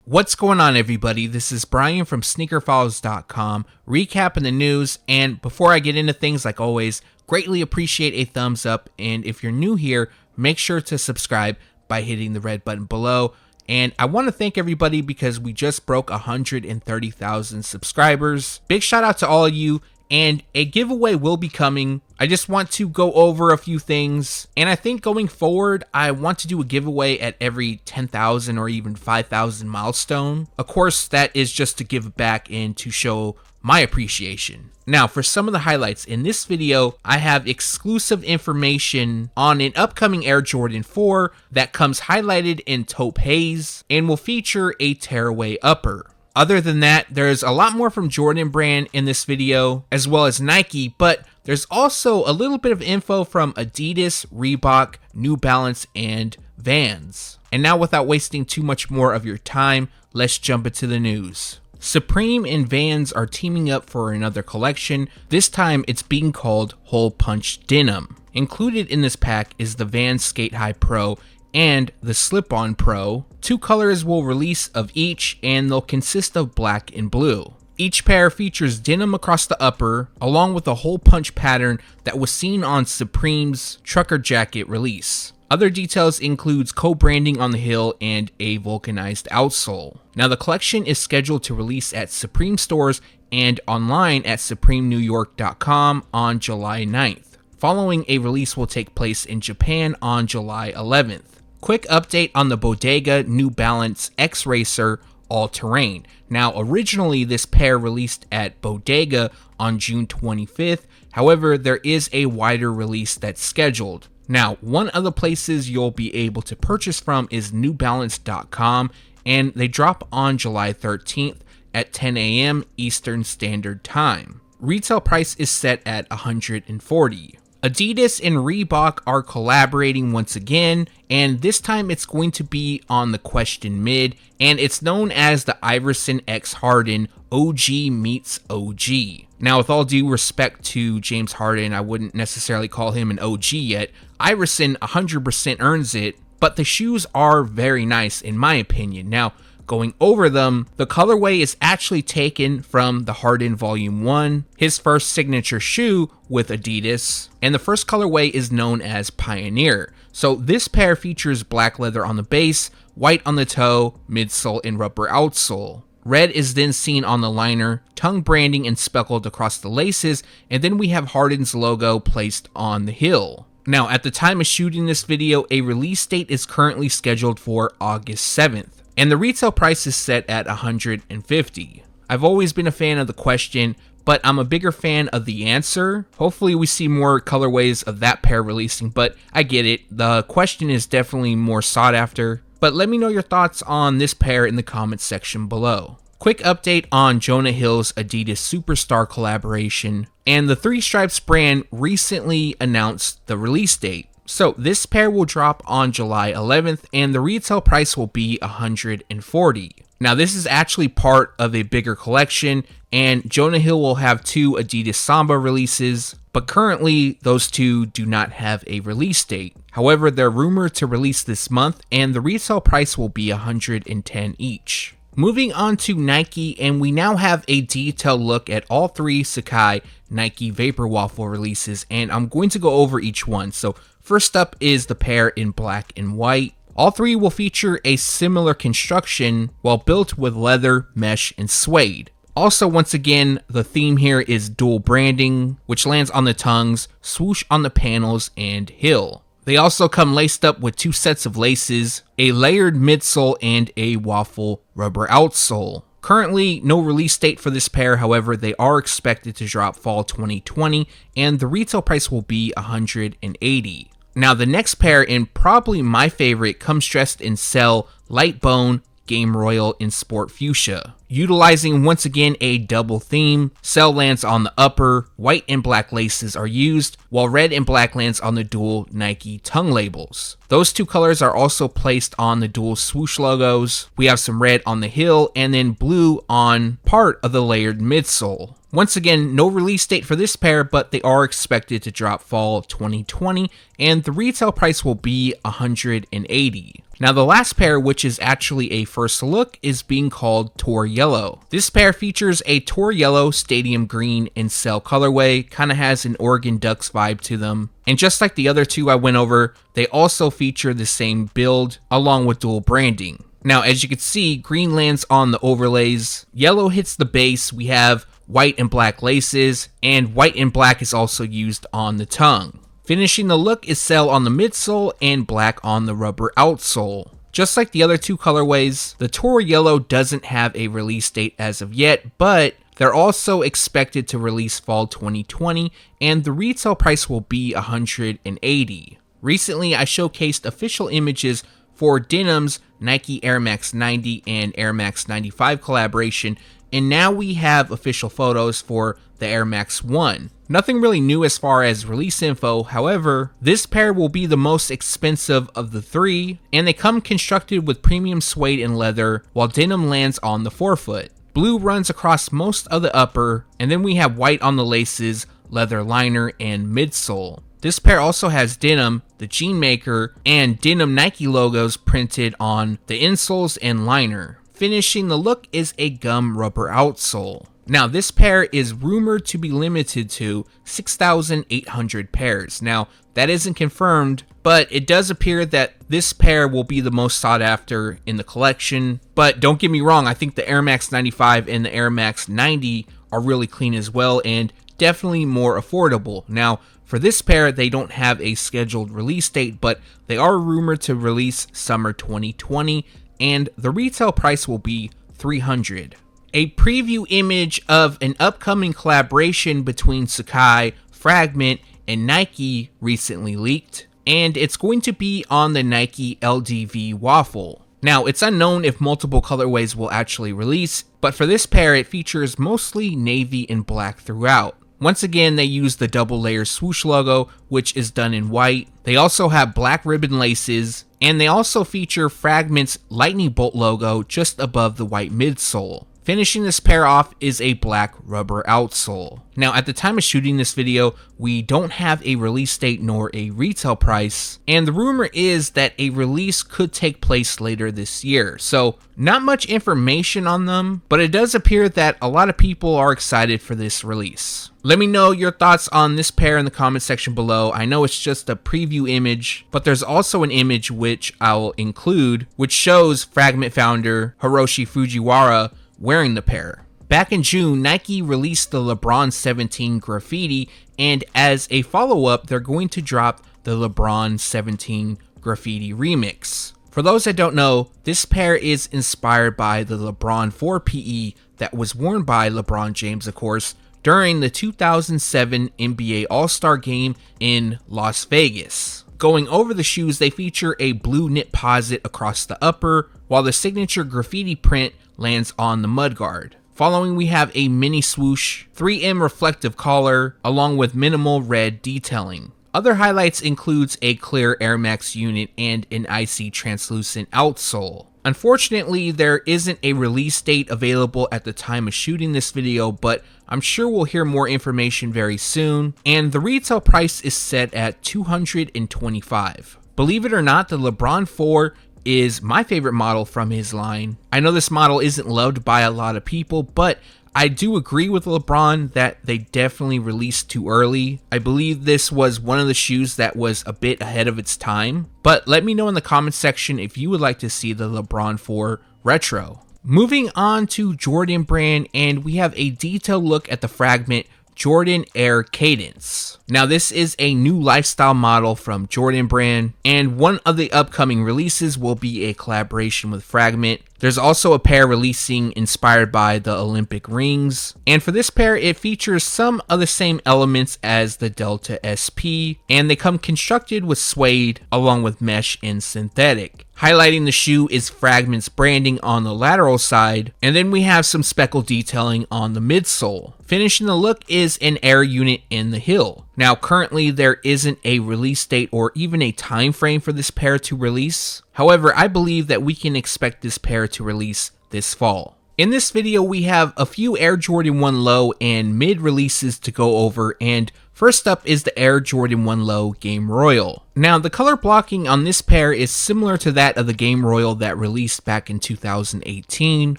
What's going on, everybody? This is Brian from SneakerFiles.com, recapping the news, and before I get into things, like always, greatly appreciate a thumbs up, and if you're new here, make sure to subscribe by hitting the red button below. And I want to thank everybody because we just broke 130,000 subscribers. Big shout out to all of you, and a giveaway will be coming. I just want to go over a few things, and I think going forward, I want to do a giveaway at every 10,000 or even 5,000 milestone. Of course, that is just to give back and to show my appreciation. Now, for some of the highlights in this video, I have exclusive information on an upcoming Air Jordan 4 that comes highlighted in Taupe Haze and will feature a tearaway upper. Other than that, there's a lot more from Jordan brand in this video, as well as Nike, but there's also a little bit of info from Adidas, Reebok, New Balance, and Vans. And now, without wasting too much more of your time, let's jump into the news. Supreme and Vans are teaming up for another collection. This time it's being called Hole Punch Denim. Included in this pack is the Vans Skate High Pro and the Slip-On Pro. 2 colors will release of each, and they'll consist of black and blue. Each pair features denim across the upper, along with a hole punch pattern that was seen on Supreme's trucker jacket release. Other details includes co-branding on the heel and a vulcanized outsole. Now, the collection is scheduled to release at Supreme stores and online at supremenewyork.com on July 9th. Following, a release will take place in Japan on July 11th. Quick update on the Bodega New Balance X Racer All-Terrain. Now, originally this pair released at Bodega on June 25th. However, there is a wider release that's scheduled. Now, one of the places you'll be able to purchase from is newbalance.com, and they drop on July 13th at 10 a.m. Eastern Standard Time. Retail price is set at $140. Adidas and Reebok are collaborating once again, and this time it's going to be on the Question Mid, and it's known as the Iverson x Harden OG Meets OG. Now, with all due respect to James Harden, I wouldn't necessarily call him an OG yet. Iverson 100% earns it, but the shoes are very nice in my opinion. Now, going over them, the colorway is actually taken from the Harden Volume 1, his first signature shoe with Adidas, and the first colorway is known as Pioneer. So this pair features black leather on the base, white on the toe, midsole, and rubber outsole. Red is then seen on the liner, tongue branding and speckled across the laces, and then we have Harden's logo placed on the heel. Now, at the time of shooting this video, a release date is currently scheduled for August 7th. And the retail price is set at $150. I've always been a fan of the Question, but I'm a bigger fan of the Answer. Hopefully we see more colorways of that pair releasing, but I get it. The Question is definitely more sought after. But let me know your thoughts on this pair in the comments section below. Quick update on Jonah Hill's Adidas Superstar collaboration, and the Three Stripes brand recently announced the release date. So this pair will drop on July 11th, and the retail price will be $140. Now, this is actually part of a bigger collection, and Jonah Hill will have 2 Adidas Samba releases, but currently those 2 do not have a release date. However, they're rumored to release this month, and the retail price will be $110 each. Moving on to Nike, and we now have a detailed look at all 3 Sacai Nike VaporWaffle releases, and I'm going to go over each one. So first up is the pair in black and white. All 3 will feature a similar construction while built with leather, mesh, and suede. Also, once again, the theme here is dual branding, which lands on the tongues, swoosh on the panels, and heel. They also come laced up with 2 sets of laces, a layered midsole, and a waffle rubber outsole. Currently, no release date for this pair, however, they are expected to drop fall 2020, and the retail price will be $180. Now, the next pair, and probably my favorite, comes dressed in Cell, Light Bone, Game Royal, and Sport Fuchsia. Utilizing once again a double theme, Cell lands on the upper, white and black laces are used, while red and black lands on the dual Nike tongue labels. Those 2 colors are also placed on the dual swoosh logos. We have some red on the heel and then blue on part of the layered midsole. Once again, no release date for this pair, but they are expected to drop fall 2020, and the retail price will be $180. Now the last pair, which is actually a first look, is being called Tour Yellow. This pair features a Tour Yellow Stadium Green and Cell colorway, kind of has an Oregon Ducks vibe to them. And just like the other two I went over, they also feature the same build along with dual branding. Now as you can see, green lands on the overlays, yellow hits the base, we have white and black laces, and white and black is also used on the tongue. Finishing the look is Cell on the midsole and black on the rubber outsole. Just like the other two colorways, the Tour Yellow doesn't have a release date as of yet, but they're also expected to release fall 2020, and the retail price will be $180. Recently, I showcased official images for Denim's Nike Air Max 90 and Air Max 95 collaboration, and now we have official photos for the Air Max 1. Nothing really new as far as release info, however, this pair will be the most expensive of the three, and they come constructed with premium suede and leather, while denim lands on the forefoot. Blue runs across most of the upper, and then we have white on the laces, leather liner, and midsole. This pair also has denim, the jean maker, and denim Nike logos printed on the insoles and liner. Finishing the look is a gum rubber outsole. Now this pair is rumored to be limited to 6,800 pairs. Now that isn't confirmed, but it does appear that this pair will be the most sought after in the collection. But don't get me wrong, I think the Air Max 95 and the Air Max 90 are really clean as well and definitely more affordable. Now for this pair, they don't have a scheduled release date, but they are rumored to release summer 2020, and the retail price will be $300. A preview image of an upcoming collaboration between Sacai, Fragment, and Nike recently leaked, and it's going to be on the Nike LDV Waffle. Now, it's unknown if multiple colorways will actually release, but for this pair, it features mostly navy and black throughout. Once again, they use the double layer swoosh logo, which is done in white. They also have black ribbon laces, and they also feature Fragment's lightning bolt logo just above the white midsole. Finishing this pair off is a black rubber outsole. Now at the time of shooting this video, we don't have a release date nor a retail price, and the rumor is that a release could take place later this year. So not much information on them, but it does appear that a lot of people are excited for this release. Let me know your thoughts on this pair in the comment section below. I know it's just a preview image, but there's also an image which I'll include, which shows Fragment founder Hiroshi Fujiwara wearing the pair. Back in June, Nike released the LeBron 17 Graffiti, and as a follow-up, they're going to drop the LeBron 17 Graffiti Remix. For those that don't know, this pair is inspired by the LeBron 4 PE that was worn by LeBron James, of course, during the 2007 NBA All-Star Game in Las Vegas. Going over the shoes, they feature a blue knit posit across the upper, while the signature graffiti print lands on the mudguard. Following, we have a mini swoosh, 3M reflective collar, along with minimal red detailing. Other highlights includes a clear Air Max unit and an icy translucent outsole. Unfortunately, there isn't a release date available at the time of shooting this video, but I'm sure we'll hear more information very soon, and the retail price is set at $225. Believe it or not, the LeBron 4 is my favorite model from his line. I know this model isn't loved by a lot of people, but I do agree with LeBron that they definitely released too early. I believe this was one of the shoes that was a bit ahead of its time, but let me know in the comment section if you would like to see the LeBron 4 retro. Moving on to Jordan brand, and we have a detailed look at the Fragment Jordan Air Cadence. Now this is a new lifestyle model from Jordan brand, and one of the upcoming releases will be a collaboration with Fragment. There's also a pair releasing inspired by the Olympic rings, and for this pair it features some of the same elements as the Delta SP, and they come constructed with suede along with mesh and synthetic. Highlighting the shoe is Fragment's branding on the lateral side, and then we have some speckle detailing on the midsole. Finishing the look is an air unit in the heel. Now currently there isn't a release date or even a time frame for this pair to release. However, I believe that we can expect this pair to release this fall. In this video, we have a few Air Jordan 1 low and mid releases to go over, and First up is the Air Jordan 1 Low Game Royal. Now, the color blocking on this pair is similar to that of the Game Royal that released back in 2018,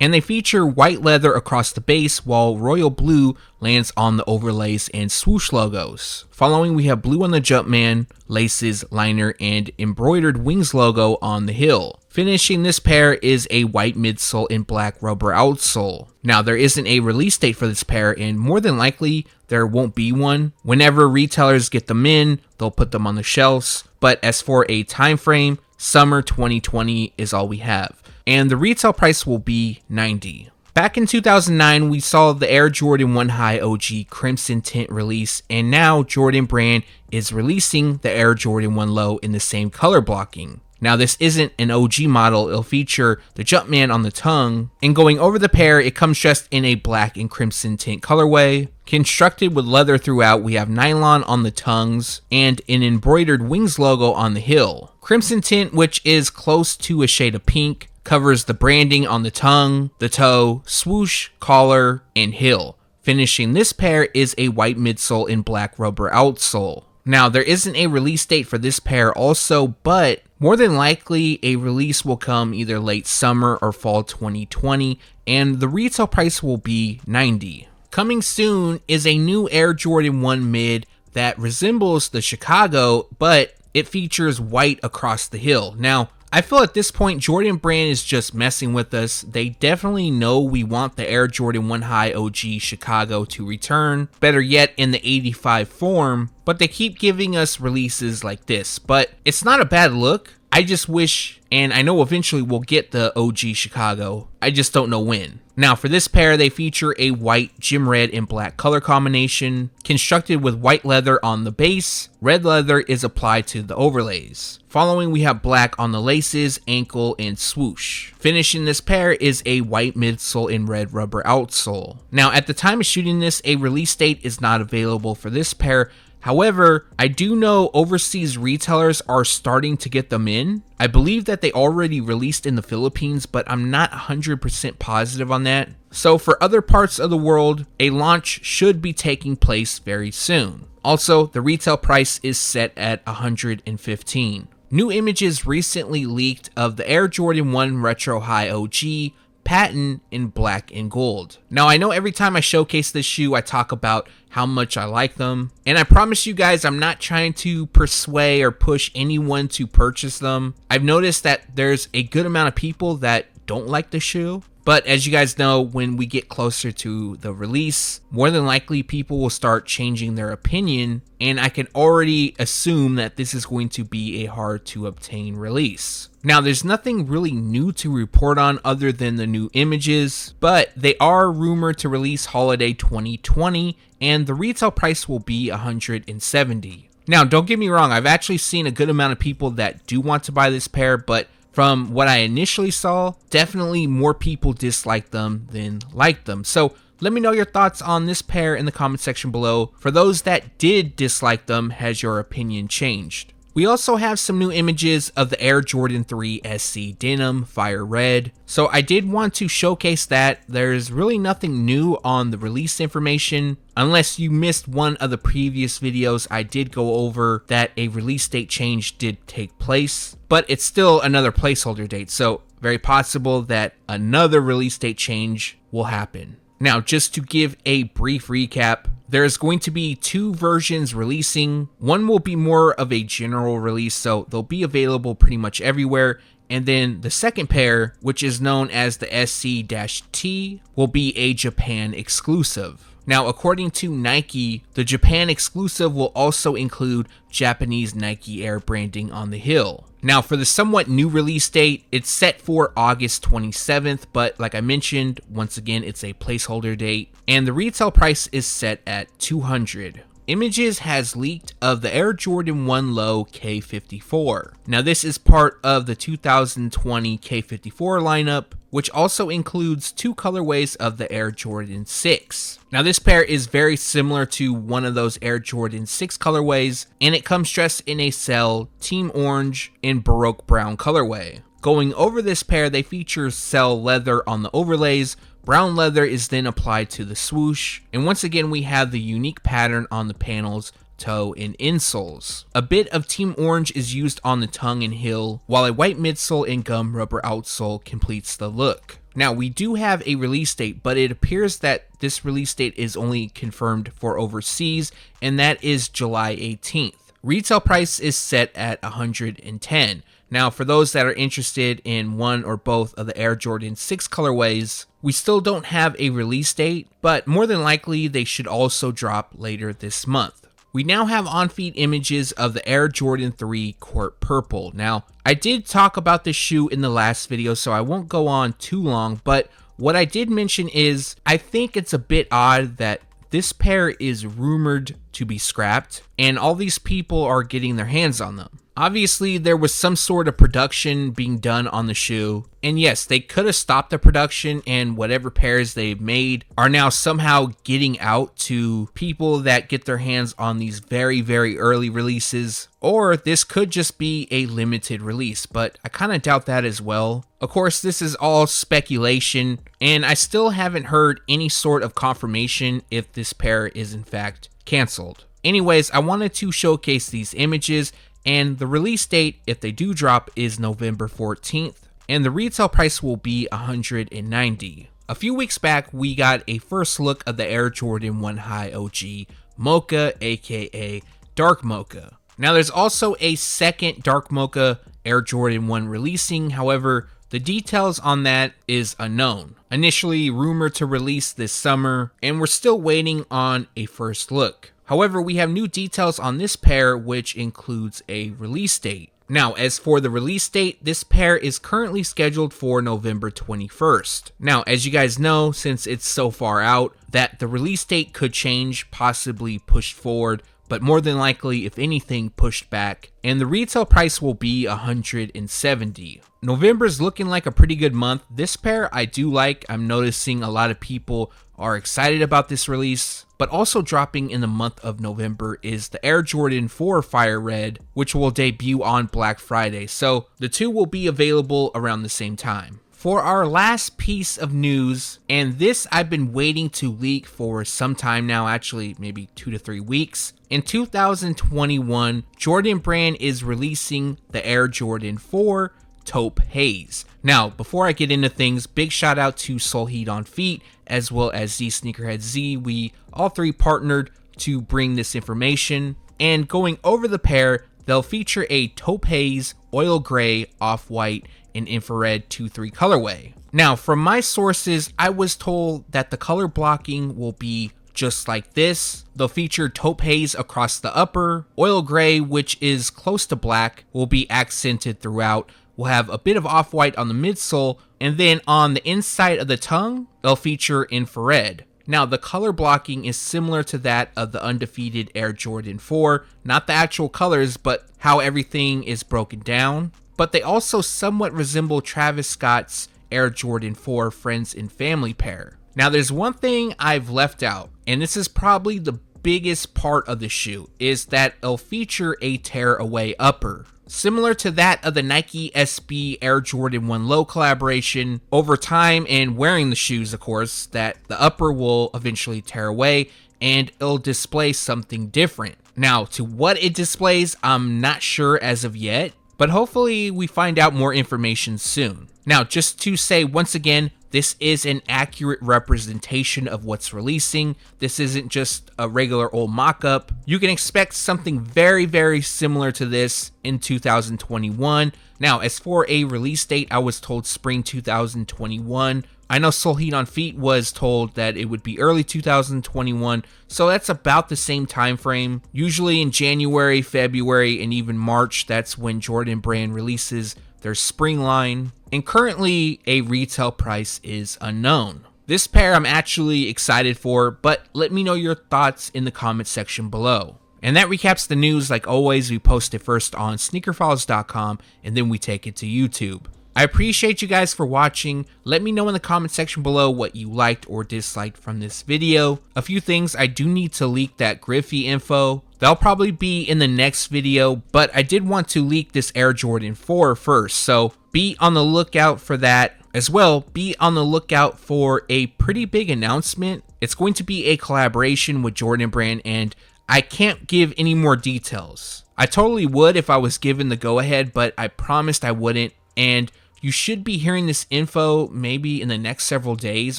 and they feature white leather across the base while royal blue lands on the overlays and swoosh logos. Following, we have blue on the Jumpman, laces, liner, and embroidered wings logo on the heel. Finishing this pair is a white midsole and black rubber outsole. Now, there isn't a release date for this pair, and more than likely, there won't be one. Whenever retailers get them in, they'll put them on the shelves. But as for a time frame, summer 2020 is all we have. And the retail price will be $90. Back in 2009, we saw the Air Jordan 1 High OG Crimson Tint release, and now Jordan Brand is releasing the Air Jordan 1 Low in the same color blocking. Now, this isn't an OG model, it'll feature the Jumpman on the tongue, and going over the pair, it comes dressed in a black and crimson tint colorway. Constructed with leather throughout, we have nylon on the tongues, and an embroidered wings logo on the heel. Crimson tint, which is close to a shade of pink, covers the branding on the tongue, the toe, swoosh, collar, and heel. Finishing this pair is a white midsole and black rubber outsole. Now, there isn't a release date for this pair also, but more than likely a release will come either late summer or fall 2020, and the retail price will be $90. Coming soon is a new Air Jordan 1 Mid that resembles the Chicago, but it features white across the heel. Now, I feel at this point Jordan Brand is just messing with us. They definitely know we want the Air Jordan 1 High OG Chicago to return, better yet in the 85 form, but they keep giving us releases like this. But it's not a bad look. I just wish, and I know eventually we'll get the OG Chicago, I just don't know when. Now, for this pair, they feature a white, gym red, and black color combination, constructed with white leather on the base. Red leather is applied to the overlays. Following, we have black on the laces, ankle, and swoosh. Finishing this pair is a white midsole and red rubber outsole. Now, at the time of shooting this, a release date is not available for this pair. However, I do know overseas retailers are starting to get them in. I believe that they already released in the Philippines, but I'm not 100% positive on that. So for other parts of the world, a launch should be taking place very soon. Also, the retail price is set at $115. New images recently leaked of the Air Jordan 1 Retro High OG patent in black and gold. Now, I know every time I showcase this shoe, I talk about how much I like them, and I promise you guys I'm not trying to persuade or push anyone to purchase them. I've noticed that there's a good amount of people that don't like the shoe, but as you guys know, when we get closer to the release, more than likely people will start changing their opinion, and I can already assume that this is going to be a hard to obtain release. Now, there's nothing really new to report on other than the new images, but they are rumored to release holiday 2020, and the retail price will be $170. Now, don't get me wrong, I've actually seen a good amount of people that do want to buy this pair, but from what I initially saw, definitely more people disliked them than liked them. So let me know your thoughts on this pair in the comment section below. For those that did dislike them, has your opinion changed? We also have some new images of the Air Jordan 3 SC Denim Fire Red. So I did want to showcase that. There's really nothing new on the release information. Unless you missed one of the previous videos, I did go over that a release date change did take place. But it's still another placeholder date. So very possible that another release date change will happen. Now, just to give a brief recap, there's going to be two versions releasing. One will be more of a general release, so they'll be available pretty much everywhere. And then the second pair, which is known as the SC-T, will be a Japan exclusive. Now, according to Nike, the Japan exclusive will also include Japanese Nike Air branding on the heel. Now, for the somewhat new release date, it's set for August 27th, but like I mentioned, once again, it's a placeholder date, and the retail price is set at $200. Images has leaked of the Air Jordan 1 Low K54. Now, this is part of the 2020 K54 lineup, which also includes two colorways of the Air Jordan 6. Now, this pair is very similar to one of those Air Jordan 6 colorways, and it comes dressed in a Cell Team Orange and Baroque Brown colorway. Going over this pair, they feature Cell leather on the overlays, Brown leather is then applied to the swoosh, and once again we have the unique pattern on the panels, toe, and insoles. A bit of Team Orange is used on the tongue and heel, while a white midsole and gum rubber outsole completes the look. Now, we do have a release date, but it appears that this release date is only confirmed for overseas, and that is July 18th. Retail price is set at $110. Now, for those that are interested in one or both of the Air Jordan 6 colorways, we still don't have a release date, but more than likely they should also drop later this month. We now have on-feed images of the Air Jordan 3 Court Purple. Now, I did talk about this shoe in the last video, so I won't go on too long, but what I did mention is I think it's a bit odd that this pair is rumored to be scrapped, and all these people are getting their hands on them. Obviously, there was some sort of production being done on the shoe, and yes, they could have stopped the production, and whatever pairs they've made are now somehow getting out to people that get their hands on these very, very early releases, or this could just be a limited release, but I kind of doubt that as well. Of course, this is all speculation, and I still haven't heard any sort of confirmation if this pair is in fact canceled. Anyways, I wanted to showcase these images, and the release date, if they do drop, is November 14th, and the retail price will be $190. A few weeks back, we got a first look of the Air Jordan 1 High OG Mocha, aka Dark Mocha. Now, there's also a second Dark Mocha Air Jordan 1 releasing, however, the details on that is unknown. Initially rumored to release this summer, and we're still waiting on a first look. However, we have new details on this pair, which includes a release date. Now, as for the release date, this pair is currently scheduled for November 21st. Now, as you guys know, since it's so far out, that the release date could change, possibly pushed forward, but more than likely, if anything, pushed back, and the retail price will be $170. November's looking like a pretty good month. This pair I do like. I'm noticing a lot of people are excited about this release, but also dropping in the month of November is the Air Jordan 4 Fire Red, which will debut on Black Friday, so the two will be available around the same time. For our last piece of news, and this I've been waiting to leak for some time now, actually maybe 2 to 3 weeks. In 2021, Jordan Brand is releasing the Air Jordan 4 Taupe Haze. Now, before I get into things, big shout out to Soul Heat on Feet, as well as Z Sneakerhead Z. We all three partnered to bring this information, and going over the pair, they'll feature a Taupe Haze, oil gray, off-white, and infrared 2-3 colorway. Now, from my sources, I was told that the color blocking will be just like this. They'll feature Taupe Haze across the upper, oil gray, which is close to black, will be accented throughout. We'll have a bit of off-white on the midsole, and then on the inside of the tongue, they'll feature infrared. Now, the color blocking is similar to that of the undefeated Air Jordan 4, not the actual colors, but how everything is broken down. But they also somewhat resemble Travis Scott's Air Jordan 4 Friends and Family pair. Now, there's one thing I've left out, and this is probably the biggest part of the shoe, is that it'll feature a tear-away upper. Similar to that of the Nike SB Air Jordan 1 Low collaboration, over time and wearing the shoes, of course, that the upper will eventually tear away and it'll display something different. Now, to what it displays, I'm not sure as of yet, but hopefully we find out more information soon. Now, just to say once again, this is an accurate representation of what's releasing. This isn't just a regular old mock-up. You can expect something very, very similar to this in 2021. Now, as for a release date, I was told spring 2021. I know Soul Heat on Feet was told that it would be early 2021, so that's about the same time frame. Usually in January, February, and even March, that's when Jordan Brand releases their spring line, and currently a retail price is unknown. This pair I'm actually excited for, but let me know your thoughts in the comment section below. And that recaps the news. Like always, we post it first on SneakerFiles.com, and then we take it to YouTube. I appreciate you guys for watching. Let me know in the comment section below what you liked or disliked from this video. A few things, I do need to leak that Graffiti info. That'll probably be in the next video, but I did want to leak this Air Jordan 4 first, so be on the lookout for that. As well, be on the lookout for a pretty big announcement. It's going to be a collaboration with Jordan Brand, and I can't give any more details. I totally would if I was given the go-ahead, but I promised I wouldn't, and you should be hearing this info maybe in the next several days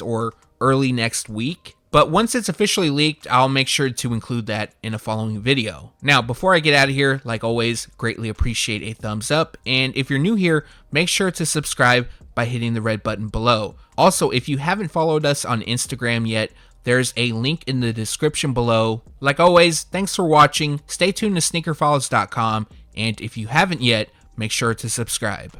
or early next week. But once it's officially leaked, I'll make sure to include that in a following video. Now, before I get out of here, like always, greatly appreciate a thumbs up. And if you're new here, make sure to subscribe by hitting the red button below. Also, if you haven't followed us on Instagram yet, there's a link in the description below. Like always, thanks for watching. Stay tuned to SneakerFiles.com. And if you haven't yet, make sure to subscribe.